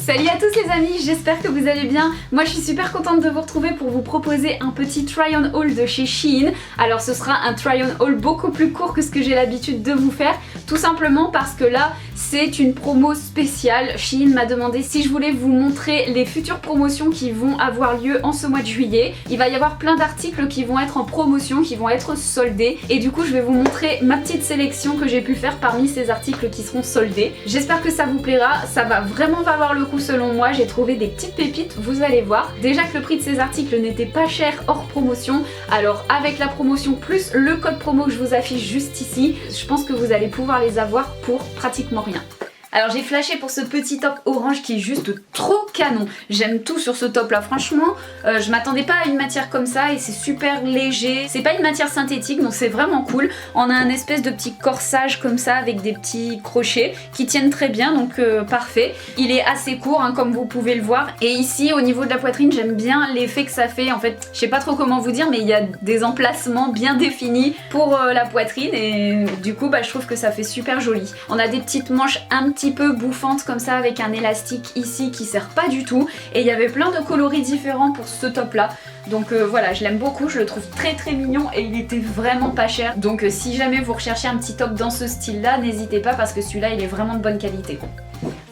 Salut à tous les amis, j'espère que vous allez bien. Moi je suis super contente de vous retrouver pour vous proposer un petit try-on haul de chez Shein. Alors ce sera un try-on haul beaucoup plus court que ce que j'ai l'habitude de vous faire, tout simplement parce que là c'est une promo spéciale. Shein m'a demandé si je voulais vous montrer les futures promotions qui vont avoir lieu en ce mois de juillet. Il va y avoir plein d'articles qui vont être en promotion, qui vont être soldés, et du coup je vais vous montrer ma petite sélection que j'ai pu faire parmi ces articles qui seront soldés. J'espère que ça vous plaira, ça va vraiment valoir le coup selon moi. J'ai trouvé des petites pépites, vous allez voir. Déjà que le prix de ces articles n'était pas cher hors promotion, alors avec la promotion plus le code promo que je vous affiche juste ici, je pense que vous allez pouvoir les avoir pour pratiquement rien. Alors j'ai flashé pour ce petit top orange qui est juste trop canon. J'aime tout sur ce top là, franchement je m'attendais pas à une matière comme ça et c'est super léger. C'est pas une matière synthétique donc c'est vraiment cool. On a un espèce de petit corsage comme ça avec des petits crochets qui tiennent très bien, donc parfait. Il est assez court hein, comme vous pouvez le voir, et ici au niveau de la poitrine j'aime bien l'effet que ça fait. En fait je sais pas trop comment vous dire, mais il y a des emplacements bien définis pour la poitrine et du coup je trouve que ça fait super joli. On a des petites manches un petit peu bouffantes comme ça avec un élastique ici qui sert pas du tout, et il y avait plein de coloris différents pour ce top là, donc voilà, je l'aime beaucoup, je le trouve très mignon et il était vraiment pas cher, donc si jamais vous recherchez un petit top dans ce style là, n'hésitez pas parce que celui-là il est vraiment de bonne qualité.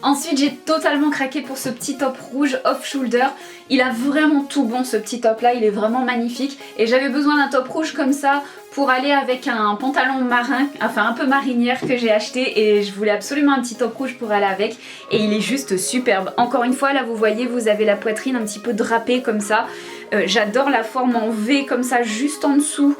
Ensuite j'ai totalement craqué pour ce petit top rouge off shoulder. Il a vraiment tout bon ce petit top là, il est vraiment magnifique et j'avais besoin d'un top rouge comme ça pour aller avec un pantalon marin, enfin un peu marinière que j'ai acheté, et je voulais absolument un petit top rouge pour aller avec et il est juste superbe. Encore une fois là vous voyez, vous avez la poitrine un petit peu drapée comme ça. J'adore la forme en V comme ça juste en dessous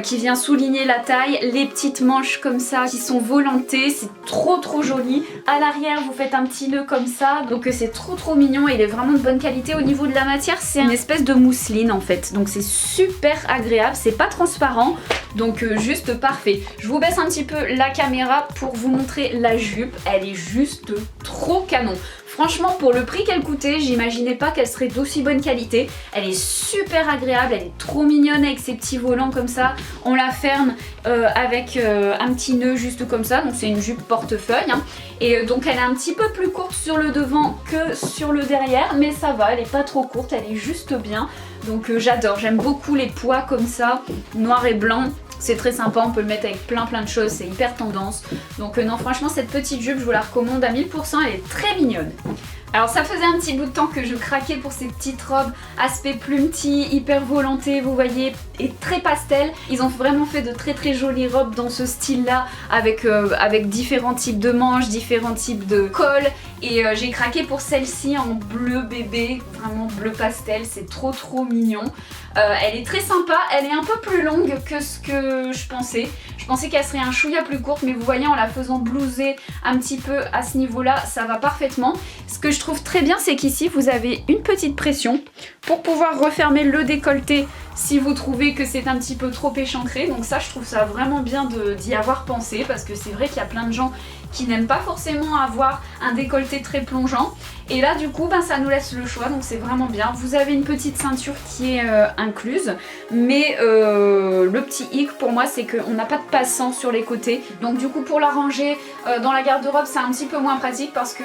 qui vient souligner la taille, les petites manches comme ça qui sont volantées, c'est trop joli. À l'arrière vous faites un petit nœud comme ça, donc c'est trop mignon et il est vraiment de bonne qualité. Au niveau de la matière c'est une espèce de mousseline en fait, donc c'est super agréable, c'est pas transparent, donc juste parfait. Je vous baisse un petit peu la caméra pour vous montrer la jupe, elle est juste trop canon. Franchement pour le prix qu'elle coûtait, j'imaginais pas qu'elle serait d'aussi bonne qualité. Elle est super agréable, elle est trop mignonne avec ses petits volants comme ça. On la ferme avec un petit nœud juste comme ça, donc c'est une jupe portefeuille hein. Et donc elle est un petit peu plus courte sur le devant que sur le derrière, mais ça va, elle est pas trop courte, elle est juste bien. Donc j'adore, j'aime beaucoup les pois comme ça, noir et blanc. C'est très sympa, on peut le mettre avec plein de choses, c'est hyper tendance. Donc non, franchement cette petite jupe je vous la recommande à 1000%, elle est très mignonne. Alors ça faisait un petit bout de temps que je craquais pour ces petites robes aspect plumetis, hyper volantées, vous voyez, et très pastel. Ils ont vraiment fait de très jolies robes dans ce style là avec différents types de manches, différents types de cols, et j'ai craqué pour celle-ci en bleu bébé, vraiment bleu pastel, c'est trop mignon. Elle est très sympa, elle est un peu plus longue que ce que je pensais. Je pensais qu'elle serait un chouïa plus courte, mais vous voyez en la faisant blouser un petit peu à ce niveau là, ça va parfaitement. Ce que je trouve très bien c'est qu'ici vous avez une petite pression pour pouvoir refermer le décolleté si vous trouvez que c'est un petit peu trop échancré. Donc ça je trouve ça vraiment bien d'y avoir pensé, parce que c'est vrai qu'il y a plein de gens qui n'aiment pas forcément avoir un décolleté très plongeant, et là du coup ça nous laisse le choix, donc c'est vraiment bien. Vous avez une petite ceinture qui est incluse, mais le petit hic pour moi c'est qu'on n'a pas de passant sur les côtés, donc du coup pour la ranger dans la garde-robe c'est un petit peu moins pratique parce que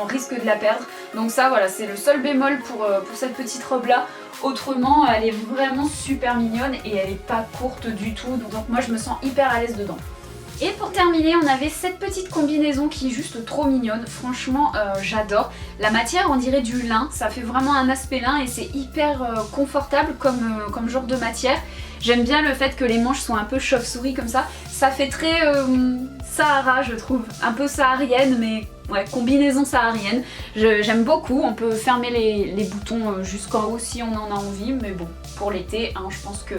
on risque de la perdre. Donc ça voilà, c'est le seul bémol pour cette petite robe là. Autrement elle est vraiment super mignonne et elle est pas courte du tout, donc moi je me sens hyper à l'aise dedans. Et pour terminer, on avait cette petite combinaison qui est juste trop mignonne, franchement j'adore. La matière on dirait du lin, ça fait vraiment un aspect lin et c'est hyper confortable comme genre de matière. J'aime bien le fait que les manches sont un peu chauve-souris comme ça, ça fait très Sahara je trouve, un peu saharienne, mais ouais, combinaison saharienne. J'aime beaucoup, on peut fermer les boutons jusqu'en haut si on en a envie, mais bon, pour l'été, hein, je pense que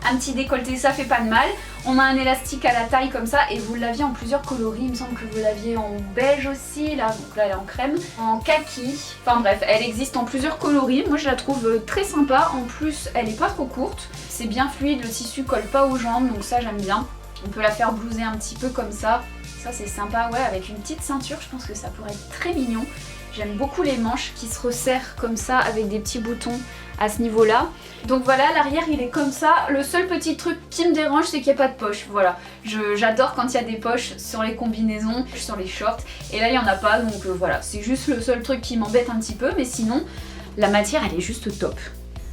un petit décolleté ça fait pas de mal. On a un élastique à la taille comme ça, et vous l'aviez en plusieurs coloris, il me semble que vous l'aviez en beige aussi, là, donc là elle est en crème, en kaki, enfin bref, elle existe en plusieurs coloris. Moi je la trouve très sympa, en plus elle est pas trop courte, c'est bien fluide, le tissu colle pas aux jambes, donc ça j'aime bien. On peut la faire blouser un petit peu comme ça. Ça c'est sympa, ouais, avec une petite ceinture, je pense que ça pourrait être très mignon. J'aime beaucoup les manches qui se resserrent comme ça avec des petits boutons à ce niveau-là. Donc voilà, l'arrière il est comme ça. Le seul petit truc qui me dérange, c'est qu'il n'y a pas de poche. Voilà, j'adore quand il y a des poches sur les combinaisons, sur les shorts. Et là il n'y en a pas, donc voilà, c'est juste le seul truc qui m'embête un petit peu. Mais sinon, la matière elle est juste top.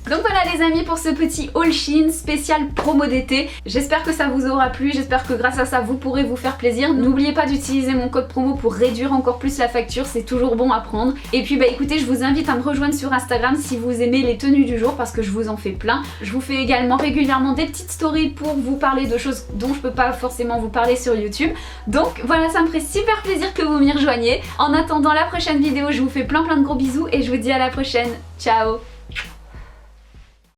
Donc voilà les amis pour ce petit haul Shein spécial promo d'été. J'espère que ça vous aura plu, j'espère que grâce à ça vous pourrez vous faire plaisir. N'oubliez pas d'utiliser mon code promo pour réduire encore plus la facture, c'est toujours bon à prendre. Et puis bah écoutez, je vous invite à me rejoindre sur Instagram si vous aimez les tenues du jour parce que je vous en fais plein. Je vous fais également régulièrement des petites stories pour vous parler de choses dont je peux pas forcément vous parler sur YouTube. Donc voilà, ça me ferait super plaisir que vous m'y rejoigniez. En attendant la prochaine vidéo, je vous fais plein de gros bisous et je vous dis à la prochaine. Ciao!